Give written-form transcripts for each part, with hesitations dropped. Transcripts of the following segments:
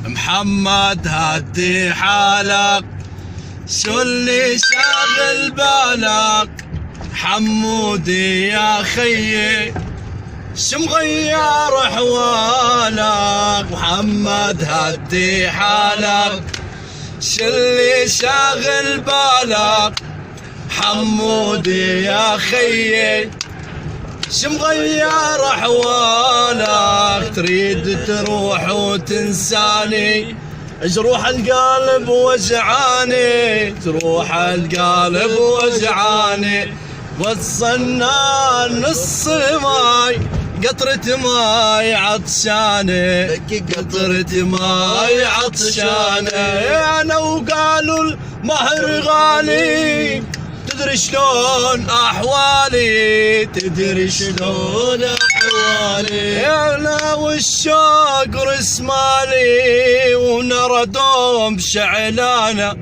محمد هدي حالك، شو اللي شاغل بالك؟ حمودي يا خيي شو مغير احوالك؟ محمد هدي حالك، شو اللي شاغل بالك؟ حمودي يا خيي شو مغير احوالك؟ تريد تروح وتنساني، جروح القلب وجعاني، جروح القلب وجعاني، وصلنا نص ماي قطرة ماي عطشانة، قطرة ماي عطشانة. انا وقالوا المهر غالي، تدري شلون احوالي، تدري شلون احوالي. انا والشوق رسمالي، ونار دوم شعلانه،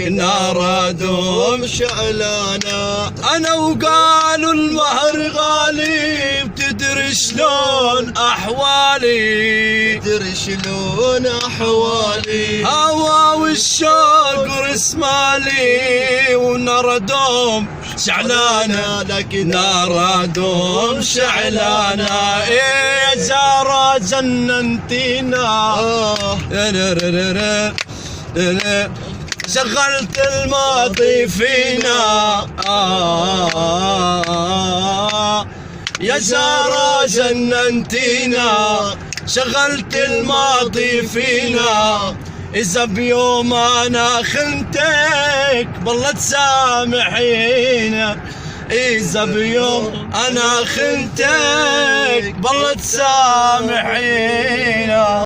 نار دوم شعلانه. انا وقالوا المهر غالي، بتدري شلون احوالي، تدري شلون احوالي. هوا والشوق رسمالي، ونار دوم شعلانه، لكن نار دوم شعلانه. ايه زارة جننتينا، شغلت الماضي فينا. يا زارة جننتينا، شغلت الماضي فينا. إذا بيوم أنا خنتك بالله تسامحينا، إذا بيوم أنا خنتك بالله تسامحينا.